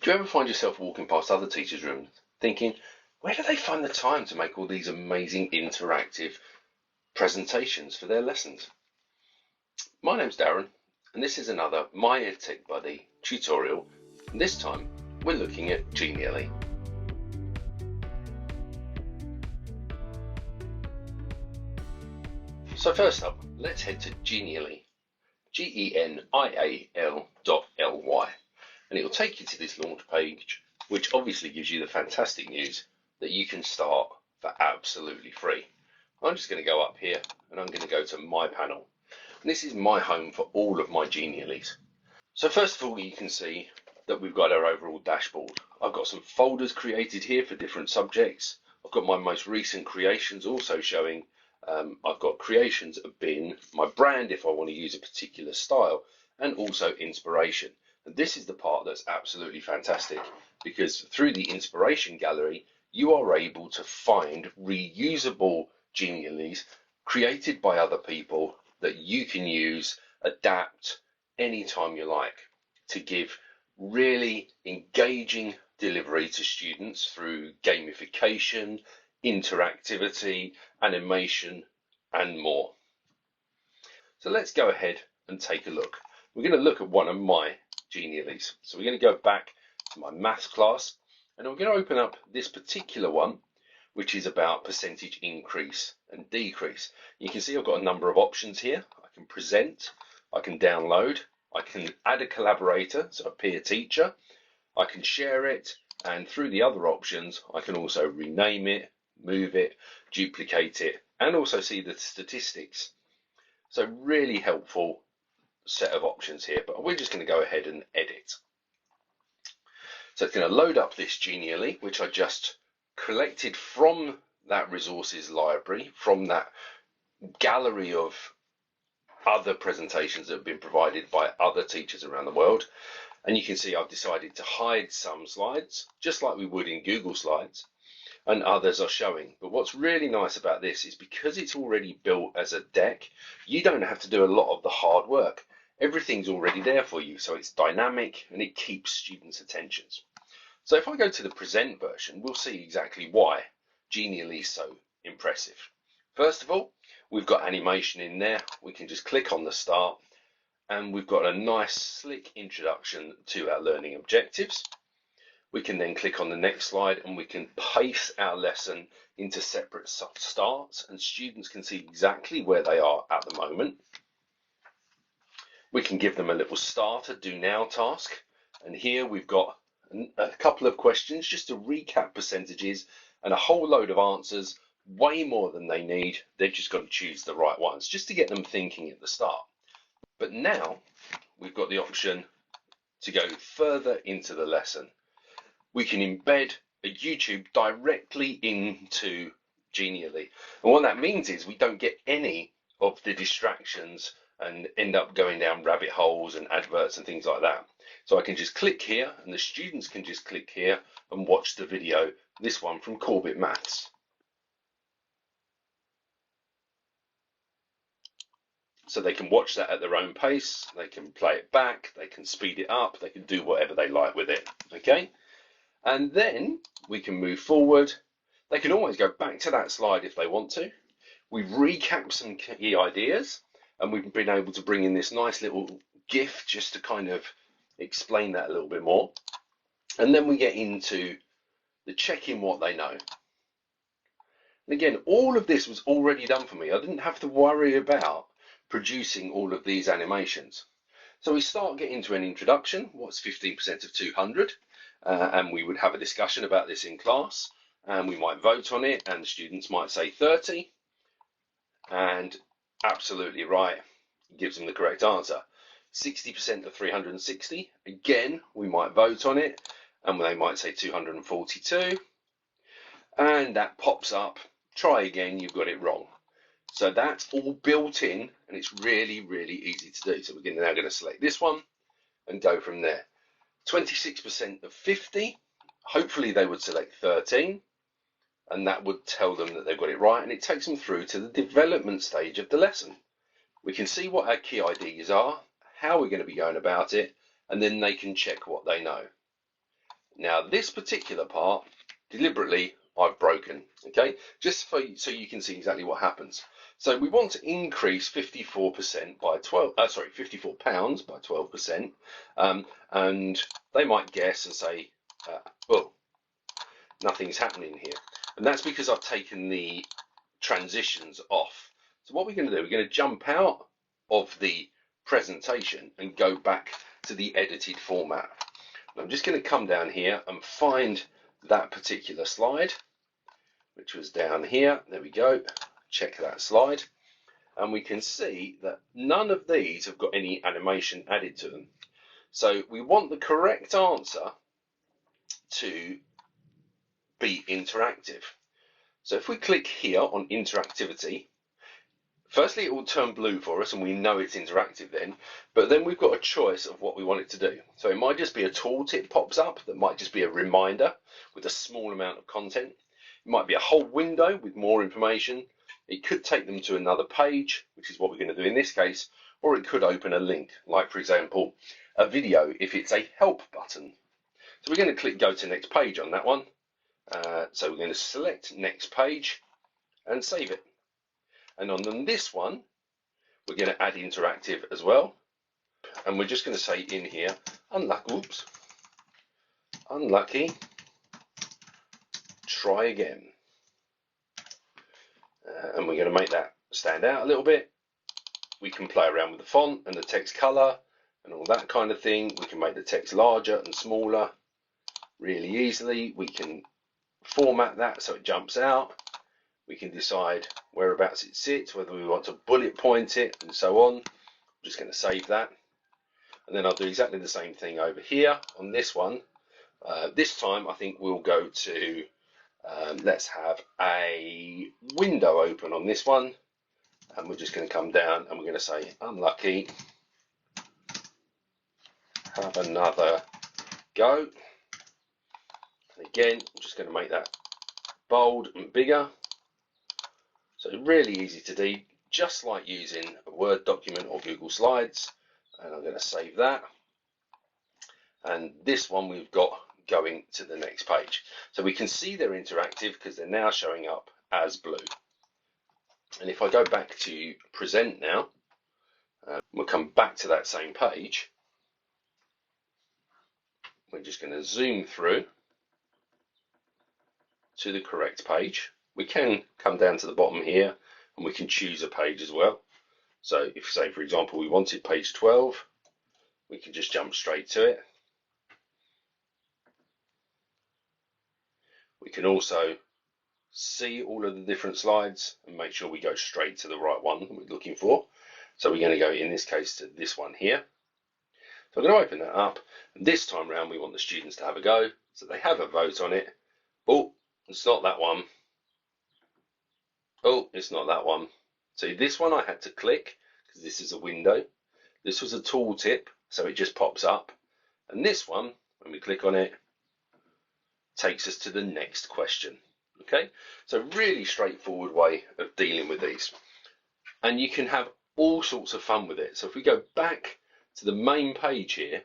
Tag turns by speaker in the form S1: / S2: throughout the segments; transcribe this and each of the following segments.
S1: Do you ever find yourself walking past other teachers' rooms thinking, where do they find the time to make all these amazing interactive presentations for their lessons? My name's Darren, and this is another My EdTech Buddy tutorial, and this time we're looking at Genially. So first up, let's head to Genially, Genial.ly, and it will take you to this launch page, which obviously gives you the fantastic news that you can start for absolutely free. I'm just going to go up here and I'm going to go to my panel. And this is my home for all of my Geniallys. So first of all, you can see that we've got our overall dashboard. I've got some folders created here for different subjects. I've got my most recent creations also showing. I've got creations of bin, my brand if I want to use a particular style, and also inspiration. And this is the part that's absolutely fantastic, because through the inspiration gallery, you are able to find reusable Geniallys created by other people that you can use, adapt anytime you like, to give really engaging delivery to students through gamification, interactivity, animation, and more. So let's go ahead and take a look. We're going to look at one of my Geniallys. So we're going to go back to my maths class, and we're going to open up this particular one, which is about percentage increase and decrease. You can see I've got a number of options here. I can present, I can download, I can add a collaborator, so a peer teacher, I can share it, and through the other options, I can also rename it, move it, duplicate it, and also see the statistics. So really helpful set of options here, but we're just going to go ahead and edit. So it's going to load up this Genially, which I just collected from that resources library, from that gallery of other presentations that have been provided by other teachers around the world. And you can see I've decided to hide some slides, just like we would in Google Slides, and others are showing. But what's really nice about this is because it's already built as a deck, you don't have to do a lot of the hard work. Everything's already there for you, so it's dynamic and it keeps students' attentions. So if I go to the present version, we'll see exactly why Genially is so impressive. First of all, we've got animation in there. We can just click on the start, and we've got a nice slick introduction to our learning objectives. We can then click on the next slide and we can paste our lesson into separate starts, and students can see exactly where they are at the moment. We can give them a little starter do now task, and here we've got a couple of questions just to recap percentages and a whole load of answers, way more than they need. They've just got to choose the right ones just to get them thinking at the start. But now we've got the option to go further into the lesson. We can embed a YouTube directly into Genially, and what that means is we don't get any of the distractions and end up going down rabbit holes and adverts and things like that. So I can just click here, and the students can just click here and watch the video, this one from Corbett Maths. So they can watch that at their own pace, they can play it back, they can speed it up, they can do whatever they like with it, okay? And then we can move forward. They can always go back to that slide if they want to. We've recapped some key ideas, and we've been able to bring in this nice little GIF just to kind of explain that a little bit more. And then we get into the checking what they know. And again, all of this was already done for me. I didn't have to worry about producing all of these animations. So we start getting to an introduction. What's 15% of 200? And we would have a discussion about this in class, and we might vote on it, and the students might say 30, and absolutely right, gives them the correct answer. 60% of 360, again, we might vote on it, and they might say 242, and that pops up, try again, you've got it wrong. So that's all built in, and it's really, really easy to do. So we're now going to select this one and go from there. 26% of 50, hopefully they would select 13, and that would tell them that they've got it right, and it takes them through to the development stage of the lesson. We can see what our key ideas are, how we're going to be going about it, and then they can check what they know. Now this particular part, deliberately, I've broken, okay? Just so you can see exactly what happens. So we want to increase 54% by 12, sorry, 54 pounds by 12%. And they might guess and say, well, nothing's happening here. And that's because I've taken the transitions off. So what we're going to do, we're going to jump out of the presentation and go back to the edited format. And I'm just going to come down here and find that particular slide, which was down here. There we go. Check that slide. And we can see that none of these have got any animation added to them. So we want the correct answer to be interactive. So if we click here on interactivity, firstly it will turn blue for us and we know it's interactive then, but then we've got a choice of what we want it to do. So it might just be a tooltip pops up that might just be a reminder with a small amount of content. It might be a whole window with more information. It could take them to another page, which is what we're going to do in this case, or it could open a link, like for example, a video if it's a help button. So we're going to click go to next page on that one. So we're going to select next page and save it. And on this one, we're going to add interactive as well. And we're just going to say in here, unlucky, try again. And we're going to make that stand out a little bit. We can play around with the font and the text color and all that kind of thing. We can make the text larger and smaller really easily. We can format that so it jumps out. We can decide whereabouts it sits, whether we want to bullet point it and so on. I'm just going to save that. And then I'll do exactly the same thing over here on this one. This time I think we'll go to, let's have a window open on this one. And we're just going to come down and we're going to say unlucky, have another go. And again, I'm just going to make that bold and bigger. So really easy to do, just like using a Word document or Google Slides. And I'm going to save that. And this one we've got going to the next page. So we can see they're interactive because they're now showing up as blue. And if I go back to present now, we'll come back to that same page. We're just going to zoom through to the correct page. We can come down to the bottom here and we can choose a page as well. So if, say for example, we wanted page 12, we can just jump straight to it. We can also see all of the different slides and make sure we go straight to the right one that we're looking for. So we're going to go in this case to this one here. So I'm going to open that up, and this time around we want the students to have a go, so they have a vote on it. Oh, it's not that one. Oh, it's not that one. So this one I had to click because this is a window. This was a tooltip, so it just pops up. And this one, when we click on it, takes us to the next question. Okay, so really straightforward way of dealing with these. And you can have all sorts of fun with it. So if we go back to the main page here,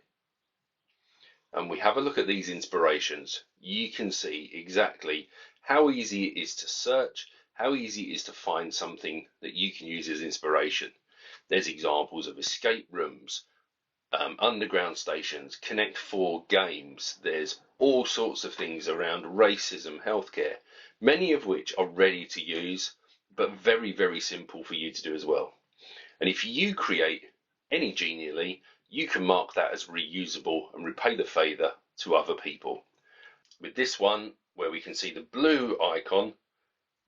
S1: and we have a look at these inspirations, you can see exactly how easy it is to search, how easy it is to find something that you can use as inspiration. There's examples of escape rooms, underground stations, Connect 4 games. There's all sorts of things around racism, healthcare, many of which are ready to use, but very, very simple for you to do as well. And if you create any Genially, you can mark that as reusable and repay the favour to other people. With this one, where we can see the blue icon,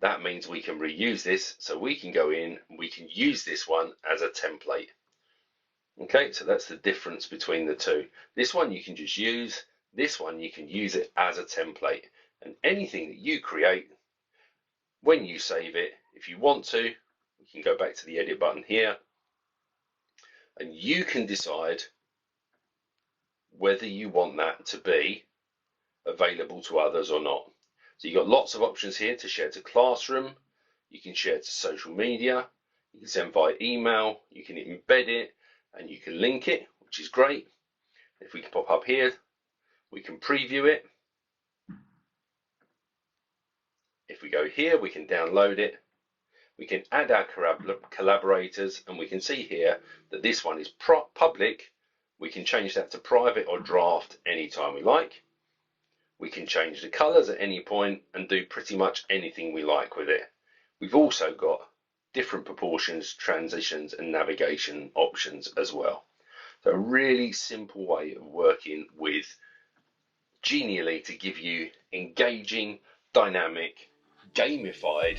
S1: that means we can reuse this, so we can go in and we can use this one as a template. Okay, so that's the difference between the two. This one you can just use, this one you can use it as a template. And anything that you create, when you save it, if you want to, we can go back to the edit button here, and you can decide whether you want that to be available to others or not. So you've got lots of options here to share to Classroom, you can share to social media, you can send via email, you can embed it, and you can link it, which is great. If we can pop up here, We can preview it. If we go here, we can download it. We can add our collaborators, and we can see here that this one is public. We can change that to private or draft anytime we like. We can change the colors at any point and do pretty much anything we like with it. We've also got different proportions, transitions, and navigation options as well. So a really simple way of working with Genially to give you engaging, dynamic, gamified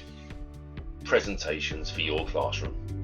S1: presentations for your classroom.